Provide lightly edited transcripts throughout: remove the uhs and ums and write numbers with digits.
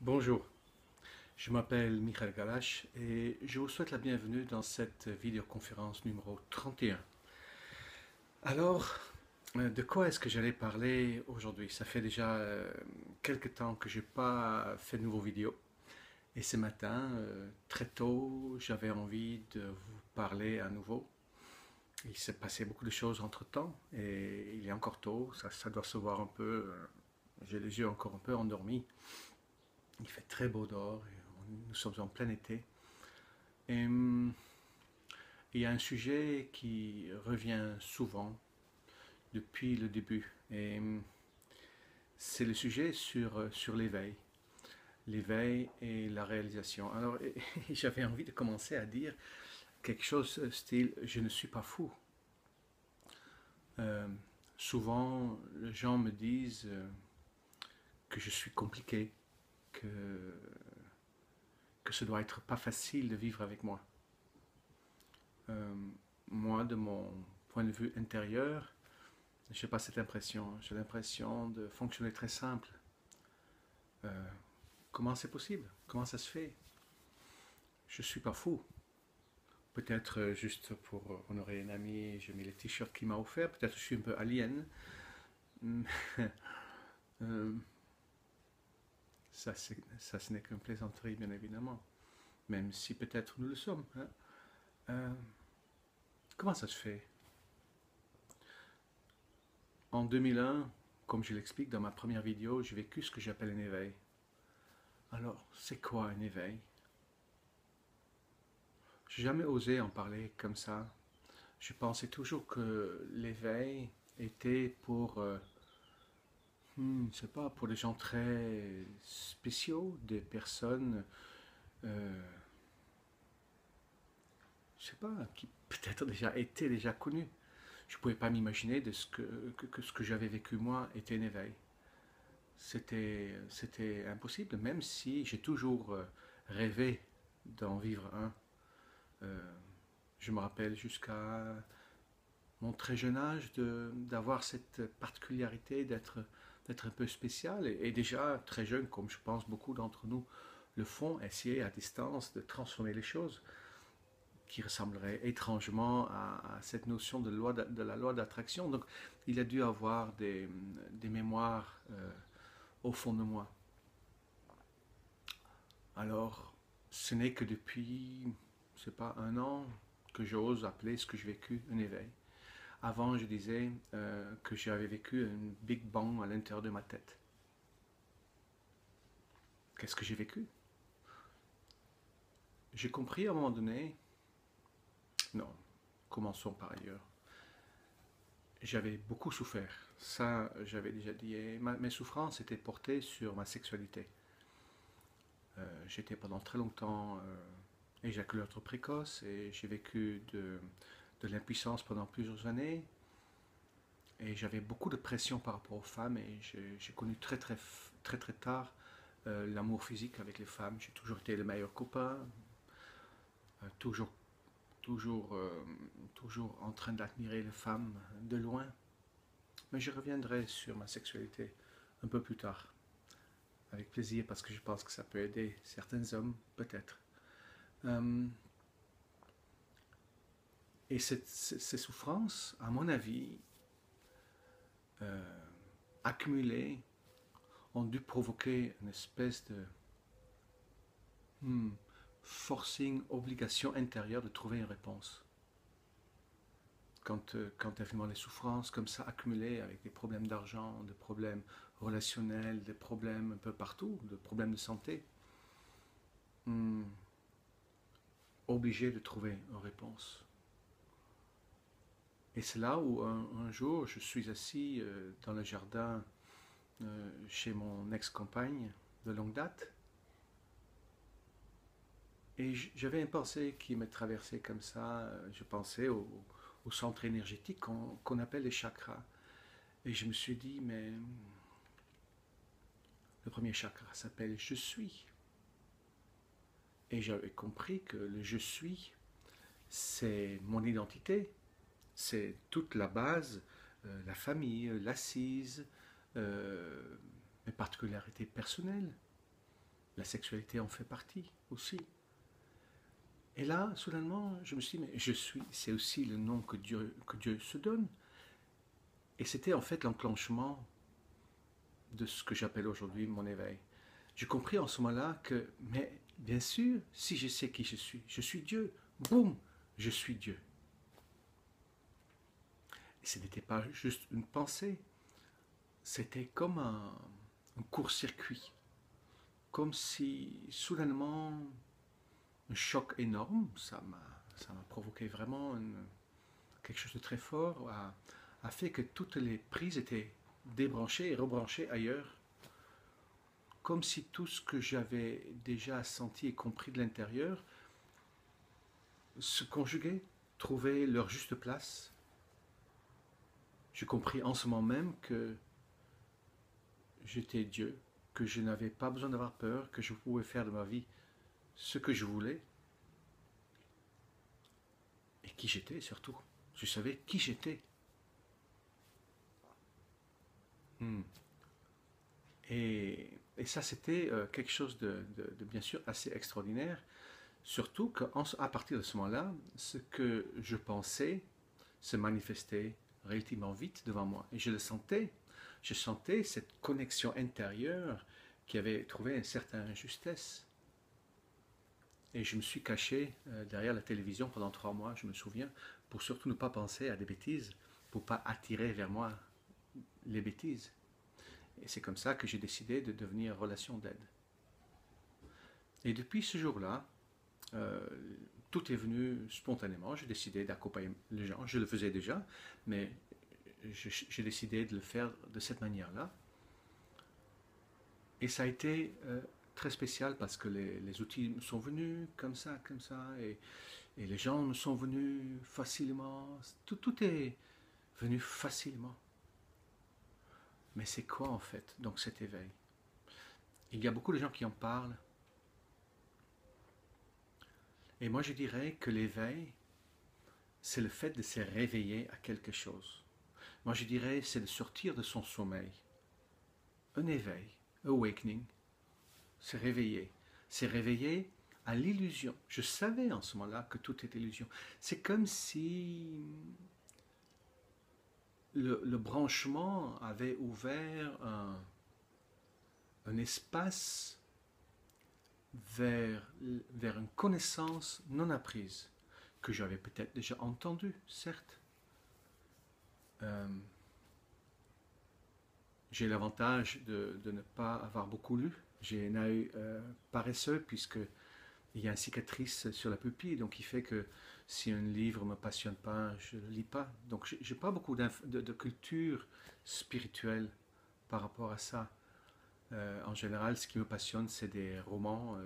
Bonjour, je m'appelle Michael Galache et je vous souhaite la bienvenue dans cette vidéoconférence numéro 31. Alors, de quoi est-ce que j'allais parler aujourd'hui? Ça fait déjà quelques temps que je n'ai pas fait de nouveaux vidéos et ce matin, très tôt, j'avais envie de vous parler à nouveau. Il s'est passé beaucoup de choses entre-temps et il est encore tôt, ça doit se voir un peu, j'ai les yeux encore un peu endormis. Il fait très beau dehors, et nous sommes en plein été. Et il y a un sujet qui revient souvent depuis le début. Et c'est le sujet sur l'éveil. L'éveil et la réalisation. Alors, j'avais envie de commencer à dire quelque chose style je ne suis pas fou. Euh, Souvent, les gens me disent que je suis compliqué, que, que ce doit être pas facile de vivre avec moi. Euh, Moi, de mon point de vue intérieur, je n'ai pas cette impression. J'ai l'impression de fonctionner très simple. Euh, Comment c'est possible? Comment ça se fait? Je ne suis pas fou. Peut-être juste pour honorer un ami, j'ai mis les t-shirts qu'il m'a offert. Peut-être je suis un peu alien. Euh, ça, ce n'est qu'une plaisanterie, bien évidemment. Même si peut-être nous le sommes, hein. Euh, Comment ça se fait? En 2001, comme je l'explique dans ma première vidéo, j'ai vécu ce que j'appelle un éveil. Alors, c'est quoi un éveil? J'ai jamais osé en parler comme ça. Je pensais toujours que l'éveil était pour, je sais pas, pour des gens très spéciaux, des personnes, euh, je sais pas, qui peut-être déjà étaient déjà connues. Je pouvais pas m'imaginer de que ce que j'avais vécu moi était un éveil. C'était impossible, même si j'ai toujours rêvé d'en vivre un. Euh, je me rappelle jusqu'à mon très jeune âge d'avoir cette particularité d'être un peu spécial et déjà très jeune, comme je pense beaucoup d'entre nous le font, essayer à distance de transformer les choses qui ressembleraient étrangement à cette notion de la loi d'attraction. Donc il a dû avoir des mémoires au fond de moi. Alors ce n'est que depuis, je sais pas, un an que j'ose appeler ce que j'ai vécu un éveil. Avant, je disais que j'avais vécu un Big Bang à l'intérieur de ma tête. Qu'est-ce que j'ai vécu? J'ai compris à un moment donné, non, commençons par ailleurs. J'avais beaucoup souffert. Ça, j'avais déjà dit. Et mes souffrances étaient portées sur ma sexualité. J'étais pendant très longtemps éjaculateur précoce et j'ai vécu de l'impuissance pendant plusieurs années. Et j'avais beaucoup de pression par rapport aux femmes et j'ai connu très tard l'amour physique avec les femmes. J'ai toujours été le meilleur copain, toujours, toujours, toujours en train d'admirer les femmes de loin. Mais je reviendrai sur ma sexualité un peu plus tard, avec plaisir, parce que je pense que ça peut aider certains hommes, peut-être. Euh, et ces souffrances, à mon avis, euh, accumulées, ont dû provoquer une espèce de forcing, obligation intérieure de trouver une réponse. Quand évidemment les souffrances comme ça accumulées avec des problèmes d'argent, des problèmes relationnels, des problèmes un peu partout, des problèmes de santé, hum, obligé de trouver une réponse. Et c'est là où un jour je suis assis dans le jardin chez mon ex-compagne de longue date et j'avais une pensée qui me traversait comme ça. Je pensais au centre énergétique qu'on appelle les chakras. Et je me suis dit, mais le premier chakra s'appelle Je suis. Et j'avais compris que le Je suis, c'est mon identité, c'est toute la base, la famille, l'assise, mes particularités personnelles, La sexualité en fait partie aussi. Et là, soudainement, je me suis dit, mais je suis, c'est aussi le nom que Dieu se donne. Et c'était en fait l'enclenchement de ce que j'appelle aujourd'hui mon éveil. J'ai compris en ce moment-là que, mais bien sûr, si je sais qui je suis Dieu. Boum, je suis Dieu. Et ce n'était pas juste une pensée, c'était comme un court-circuit. Comme si soudainement, un choc énorme, ça m'a provoqué vraiment quelque chose de très fort, a fait que toutes les prises étaient débranchées et rebranchées ailleurs, comme si tout ce que j'avais déjà senti et compris de l'intérieur se conjuguait, trouvait leur juste place. J'ai compris en ce moment même que j'étais Dieu, que je n'avais pas besoin d'avoir peur, que je pouvais faire de ma vie ce que je voulais, et qui j'étais surtout. Je savais qui j'étais. Hmm. Et ça, c'était quelque chose de bien sûr assez extraordinaire, surtout qu'à partir de ce moment-là, ce que je pensais se manifestait relativement vite devant moi. Et je le sentais. Je sentais cette connexion intérieure qui avait trouvé une certaine justesse. Et je me suis caché derrière la télévision pendant 3 mois, je me souviens, pour surtout ne pas penser à des bêtises, pour ne pas attirer vers moi les bêtises. Et c'est comme ça que j'ai décidé de devenir relation d'aide. Et depuis ce jour-là, euh, tout est venu spontanément. J'ai décidé d'accompagner les gens. Je le faisais déjà, mais j'ai décidé de le faire de cette manière-là. Et ça a été très spécial parce que les outils me sont venus comme ça, et les gens me sont venus facilement. Tout est venu facilement. Mais c'est quoi en fait, donc cet éveil? Il y a beaucoup de gens qui en parlent. Et moi je dirais que l'éveil, c'est le fait de se réveiller à quelque chose. Moi je dirais c'est de sortir de son sommeil. Un éveil, awakening, se réveiller. Se réveiller à l'illusion. Je savais en ce moment-là que tout est illusion. C'est comme si le branchement avait ouvert un espace vers une connaissance non apprise, que j'avais peut-être déjà entendue, certes. Euh, j'ai l'avantage de ne pas avoir beaucoup lu. J'ai un œil paresseux puisque il y a une cicatrice sur la pupille, donc il fait que si un livre ne me passionne pas, je ne le lis pas. Donc j'ai pas beaucoup de culture spirituelle par rapport à ça. En général, ce qui me passionne, c'est des romans,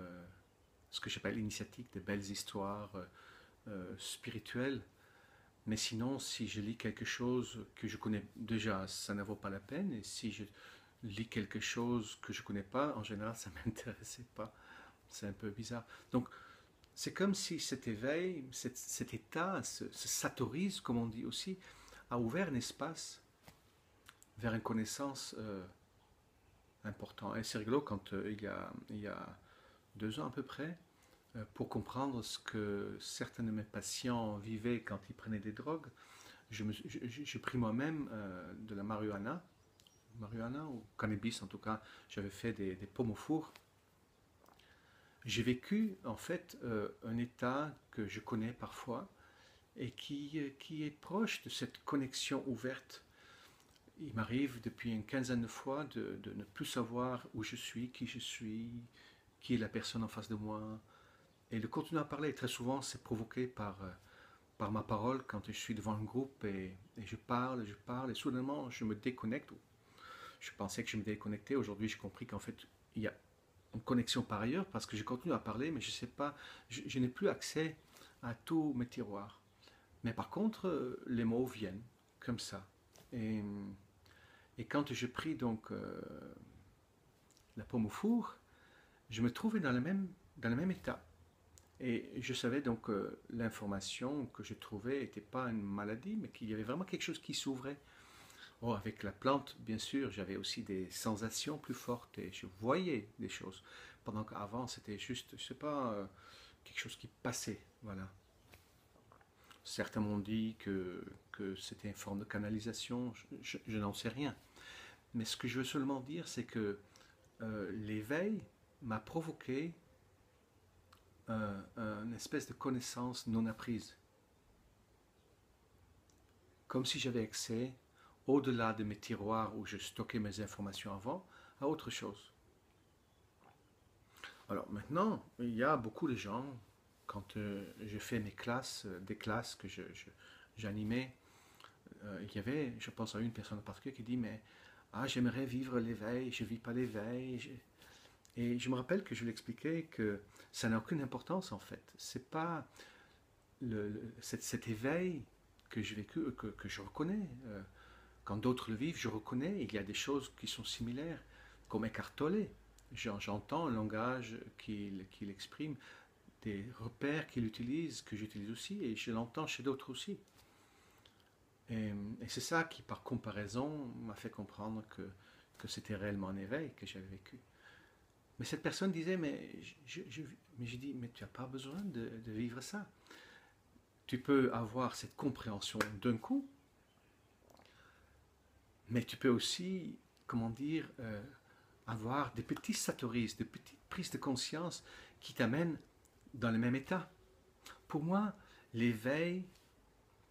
ce que j'appelle initiatiques, des belles histoires spirituelles. Mais sinon, si je lis quelque chose que je connais déjà, ça ne vaut pas la peine. Et si je lis quelque chose que je ne connais pas, en général, ça ne m'intéressait pas. C'est un peu bizarre. Donc, c'est comme si cet éveil, cet état, ce satorise, comme on dit aussi, a ouvert un espace vers une connaissance importante. Et c'est rigolo quand il y a 2 ans à peu près, pour comprendre ce que certains de mes patients vivaient quand ils prenaient des drogues, j'ai pris moi-même de la marijuana ou cannabis en tout cas, j'avais fait des pommes au four. J'ai vécu en fait un état que je connais parfois et qui est proche de cette connexion ouverte. Il m'arrive depuis une quinzaine de fois de ne plus savoir où je suis, qui est la personne en face de moi. Et de continuer à parler, très souvent c'est provoqué par ma parole quand je suis devant un groupe et je parle, et soudainement je me déconnecte. Je pensais que je me déconnectais, aujourd'hui j'ai compris qu'en fait il y a une connexion par ailleurs parce que je continue à parler, mais je sais pas, je n'ai plus accès à tous mes tiroirs. Mais par contre, les mots viennent comme ça. Et, et quand je pris donc la pomme au four, je me trouvais dans le même état. Et je savais donc que l'information que je trouvais n'était pas une maladie, mais qu'il y avait vraiment quelque chose qui s'ouvrait. Oh, avec la plante, bien sûr, j'avais aussi des sensations plus fortes et je voyais des choses. pendant qu'avant c'était juste, je sais pas, quelque chose qui passait, voilà. Certains m'ont dit que c'était une forme de canalisation, je n'en sais rien. Mais ce que je veux seulement dire, c'est que l'éveil m'a provoqué une espèce de connaissance non apprise. Comme si j'avais accès, au-delà de mes tiroirs où je stockais mes informations avant, à autre chose. Alors maintenant, il y a beaucoup de gens, quand j'ai fait mes classes, des classes que j'animais, il y avait, je pense à une personne en particulier qui dit, mais j'aimerais vivre l'éveil, je ne vis pas l'éveil. Et je me rappelle que je lui expliquais que ça n'a aucune importance en fait. C'est pas cet éveil que j'ai vécu, que je reconnais. Quand d'autres le vivent, je reconnais. Il y a des choses qui sont similaires, comme Eckhart Tolle. J'entends un langage qu'il exprime, des repères qu'il utilise, que j'utilise aussi, et je l'entends chez d'autres aussi. Et c'est ça qui, par comparaison, m'a fait comprendre que c'était réellement un éveil que j'avais vécu. Mais cette personne disait, mais j'ai dit, mais tu n'as pas besoin de vivre ça. Tu peux avoir cette compréhension d'un coup, mais tu peux aussi, comment dire, avoir des petits satoris, des petites prises de conscience qui t'amènent dans le même état. Pour moi, l'éveil,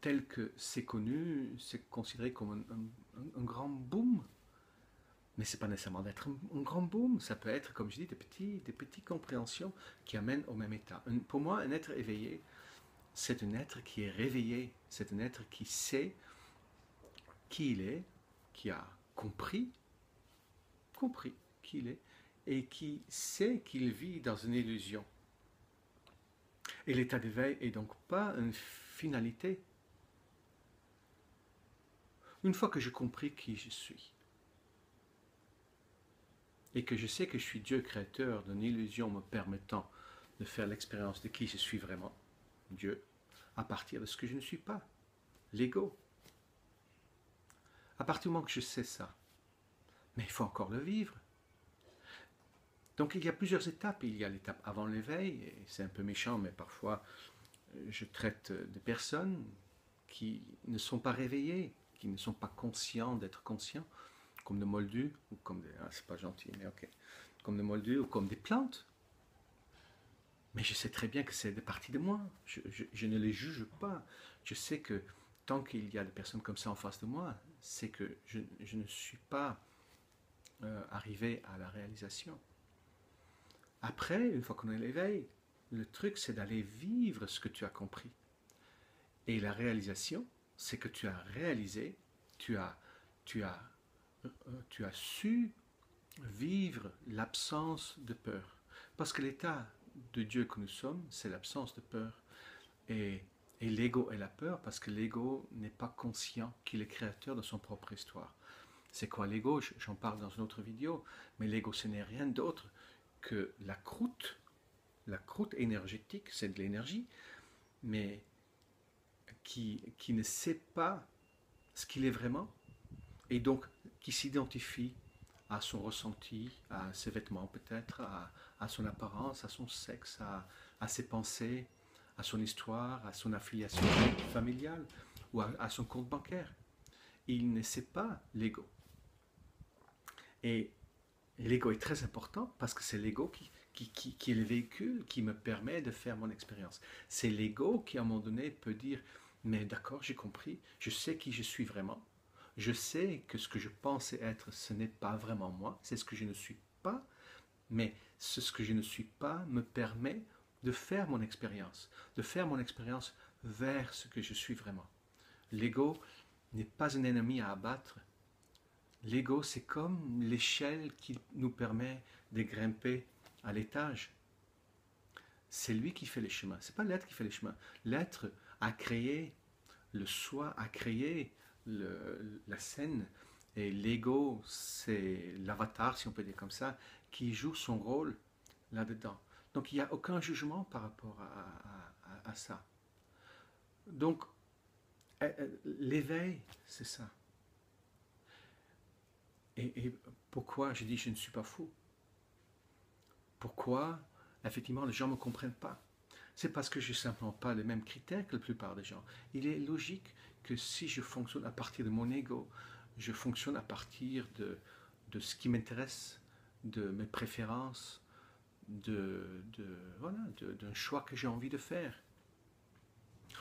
tel que c'est connu, c'est considéré comme un grand boom. Mais ce n'est pas nécessairement d'être un grand boom, ça peut être, comme je dis, des petites compréhensions qui amènent au même état. Pour moi, un être éveillé, c'est un être qui est réveillé, c'est un être qui sait qui il est, qui a compris qui il est, et qui sait qu'il vit dans une illusion. Et l'état d'éveil est donc pas une finalité. Une fois que j'ai compris qui je suis, et que je sais que je suis Dieu créateur d'une illusion me permettant de faire l'expérience de qui je suis vraiment, Dieu, à partir de ce que je ne suis pas, l'ego. À partir du moment que je sais ça, mais il faut encore le vivre. Donc il y a plusieurs étapes. Il y a l'étape avant l'éveil, et c'est un peu méchant, mais parfois je traite de personnes qui ne sont pas réveillées, qui ne sont pas conscients d'être conscients, comme des moldus, ou comme des... Ah, c'est pas gentil, mais ok. Comme des moldus, ou comme des plantes. Mais je sais très bien que c'est des parties de moi. Je ne les juge pas. Je sais que tant qu'il y a des personnes comme ça en face de moi, c'est que je ne suis pas arrivé à la réalisation. Après, une fois qu'on a l'éveil, le truc c'est d'aller vivre ce que tu as compris. Et la réalisation, c'est que tu as réalisé, tu as su vivre l'absence de peur. Parce que l'état de Dieu que nous sommes, c'est l'absence de peur. Et l'ego est la peur parce que l'ego n'est pas conscient qu'il est créateur de son propre histoire. C'est quoi l'ego? J'en parle dans une autre vidéo, mais l'ego ce n'est rien d'autre que la croûte énergétique, c'est de l'énergie, mais qui ne sait pas ce qu'il est vraiment, et donc qui s'identifie à son ressenti, à ses vêtements peut-être, à son apparence, à son sexe, à ses pensées, à son histoire, à son affiliation familiale ou à son compte bancaire. Il ne sait pas l'ego. Et l'ego est très important parce que c'est l'ego qui est le véhicule qui me permet de faire mon expérience. C'est l'ego qui à un moment donné peut dire, mais d'accord, j'ai compris, je sais qui je suis vraiment. Je sais que ce que je pensais être, ce n'est pas vraiment moi, c'est ce que je ne suis pas, mais ce que je ne suis pas me permet de faire mon expérience vers ce que je suis vraiment. L'ego n'est pas un ennemi à abattre. L'ego, c'est comme l'échelle qui nous permet de grimper à l'étage. C'est lui qui fait les chemins, c'est pas l'être qui fait les chemins. L'être a créé le soi, a créé la scène, et l'ego, c'est l'avatar, si on peut dire comme ça, qui joue son rôle là-dedans. Donc il n'y a aucun jugement par rapport à ça. Donc l'éveil, c'est ça. Et pourquoi je dis je ne suis pas fou? pourquoi, effectivement, les gens ne me comprennent pas. C'est parce que je n'ai simplement pas les mêmes critères que la plupart des gens. Il est logique que si je fonctionne à partir de mon ego, je fonctionne à partir de ce qui m'intéresse, de mes préférences, voilà, d'un choix que j'ai envie de faire.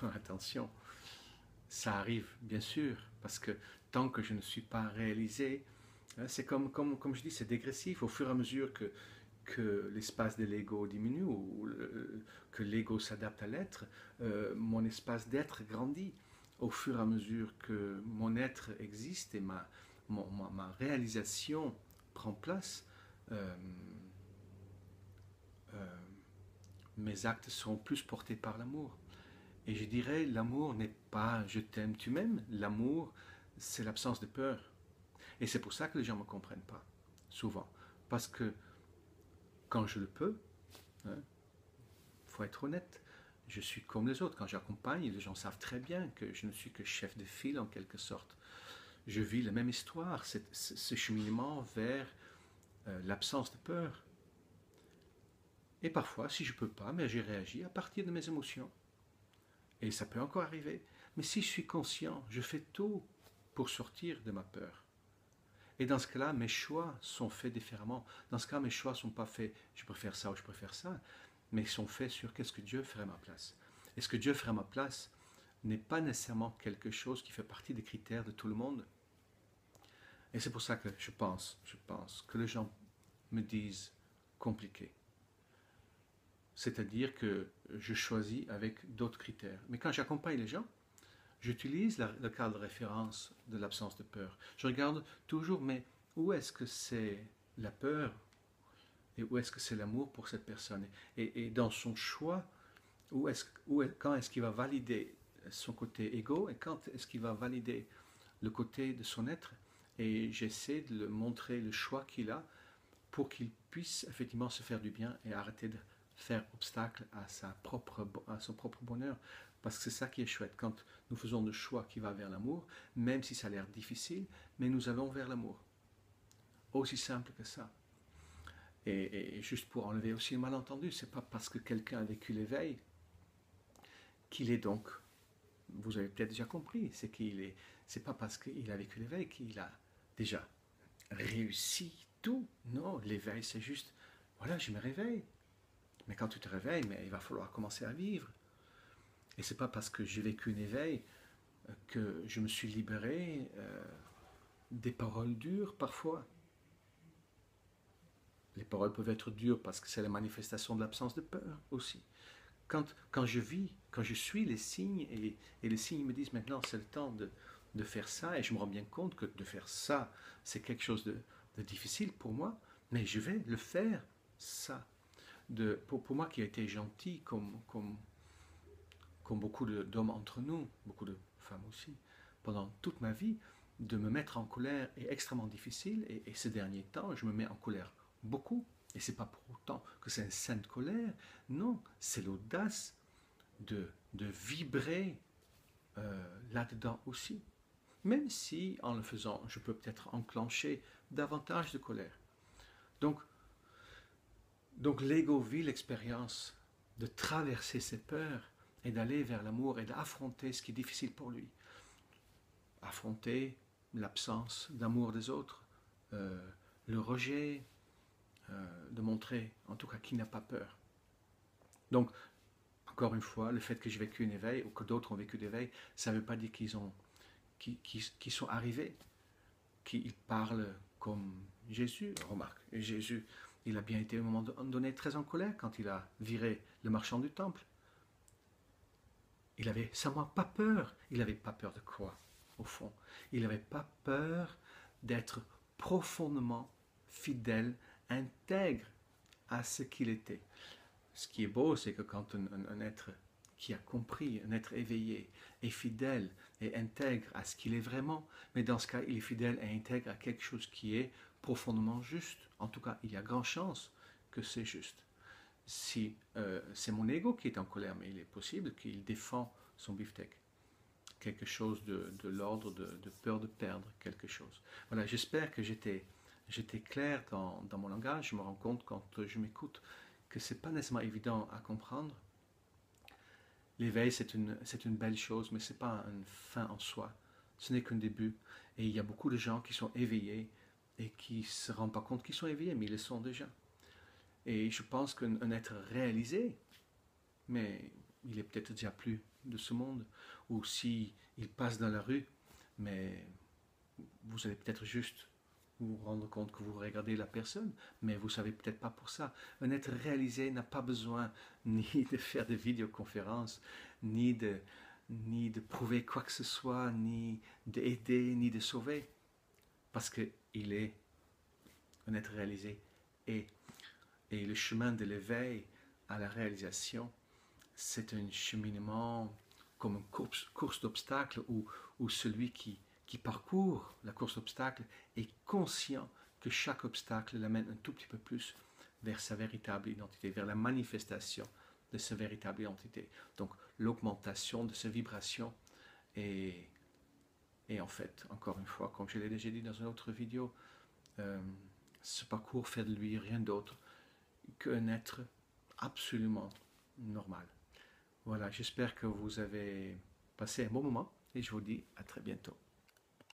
Attention, ça arrive bien sûr, parce que tant que je ne suis pas réalisé, c'est comme je dis, c'est dégressif. Au fur et à mesure que l'espace de l'ego diminue ou que l'ego s'adapte à l'être, mon espace d'être grandit. Au fur et à mesure que mon être existe et ma réalisation prend place, euh, euh, mes actes seront plus portés par l'amour. Et je dirais, l'amour n'est pas je t'aime, tu m'aimes. L'amour, c'est l'absence de peur. Et c'est pour ça que les gens ne me comprennent pas, souvent. Parce que quand je le peux, hein, faut être honnête, je suis comme les autres. Quand j'accompagne, les gens savent très bien que je ne suis que chef de file en quelque sorte. Je vis la même histoire, ce cheminement vers l'absence de peur. Et parfois, si je ne peux pas, mais j'ai réagi à partir de mes émotions. Et ça peut encore arriver. Mais si je suis conscient, je fais tout pour sortir de ma peur. Et dans ce cas-là, mes choix sont faits différemment. Dans ce cas, mes choix ne sont pas faits, je préfère ça ou je préfère ça, mais ils sont faits sur qu'est-ce que Dieu ferait à ma place. Et ce que Dieu ferait à ma place n'est pas nécessairement quelque chose qui fait partie des critères de tout le monde. Et c'est pour ça que je pense que les gens me disent compliqué. C'est-à-dire que je choisis avec d'autres critères. Mais quand j'accompagne les gens, j'utilise le cadre de référence de l'absence de peur. Je regarde toujours, mais où est-ce que c'est la peur et où est-ce que c'est l'amour pour cette personne? Et dans son choix, quand est-ce qu'il va valider son côté égo et quand est-ce qu'il va valider le côté de son être? Et j'essaie de lui montrer le choix qu'il a pour qu'il puisse effectivement se faire du bien et arrêter de faire obstacle à son propre bonheur. Parce que c'est ça qui est chouette, quand nous faisons le choix qui va vers l'amour, même si ça a l'air difficile, mais nous allons vers l'amour. Aussi simple que ça. Et juste pour enlever aussi le malentendu, c'est pas parce que quelqu'un a vécu l'éveil qu'il est donc, vous avez peut-être déjà compris, c'est pas parce qu'il a vécu l'éveil qu'il a déjà réussi tout. Non, l'éveil c'est juste, voilà, je me réveille. Mais quand tu te réveilles, mais il va falloir commencer à vivre. Et c'est pas parce que j'ai vécu un éveil que je me suis libéré des paroles dures parfois. Les paroles peuvent être dures parce que c'est la manifestation de l'absence de peur aussi. Quand je suis les signes et les signes me disent maintenant c'est le temps de faire ça et je me rends bien compte que de faire ça c'est quelque chose de difficile pour moi, mais je vais le faire ça. Pour moi qui a été gentil comme beaucoup d'hommes entre nous, beaucoup de femmes aussi, pendant toute ma vie, de me mettre en colère est extrêmement difficile et ces derniers temps, je me mets en colère beaucoup. Et c'est pas pour autant que c'est une sainte colère, non, c'est l'audace de vibrer là-dedans aussi. Même si, en le faisant, je peux peut-être enclencher davantage de colère. Donc l'ego vit l'expérience de traverser ses peurs et d'aller vers l'amour et d'affronter ce qui est difficile pour lui. Affronter l'absence d'amour des autres, le rejet, de montrer en tout cas qu'il n'a pas peur. Donc, encore une fois, le fait que j'ai vécu un éveil ou que d'autres ont vécu d'éveil, ça ne veut pas dire qu'ils sont arrivés, qu'ils parlent comme Jésus. Remarque, Jésus, il a bien été à un moment donné très en colère quand il a viré le marchand du temple. Il avait simplement pas peur. Il n'avait pas peur de quoi, au fond? Il n'avait pas peur d'être profondément fidèle, intègre à ce qu'il était. Ce qui est beau, c'est que quand un être qui a compris, un être éveillé, est fidèle et intègre à ce qu'il est vraiment, mais dans ce cas, il est fidèle et intègre à quelque chose qui est profondément juste. En tout cas, il y a grande chance que c'est juste. Si c'est mon ego qui est en colère, mais il est possible qu'il défend son beefsteak. Quelque chose de l'ordre de peur de perdre quelque chose. Voilà, j'espère que j'étais j'étais clair dans mon langage. Je me rends compte quand je m'écoute que c'est pas nécessairement évident à comprendre. L'éveil, c'est une belle chose, mais ce n'est pas une fin en soi. Ce n'est qu'un début. Et il y a beaucoup de gens qui sont éveillés et qui ne se rendent pas compte qu'ils sont éveillés, mais ils le sont déjà. Et je pense qu'un être réalisé, mais il est peut-être déjà plus de ce monde, ou si il passe dans la rue, mais vous allez peut-être juste vous rendre compte que vous regardez la personne, mais vous ne savez peut-être pas pour ça. Un être réalisé n'a pas besoin ni de faire des vidéoconférences, ni de prouver quoi que ce soit, ni d'aider, ni de sauver, parce qu'il est un être réalisé. Et, et le chemin de l'éveil à la réalisation, c'est un cheminement comme une course d'obstacles où celui qui parcourt la course d'obstacles est conscient que chaque obstacle l'amène un tout petit peu plus vers sa véritable identité, vers la manifestation de sa véritable identité. Donc l'augmentation de sa vibration et en fait, encore une fois, comme je l'ai déjà dit dans une autre vidéo, ce parcours fait de lui rien d'autre qu'un être absolument normal. Voilà, j'espère que vous avez passé un bon moment et je vous dis à très bientôt.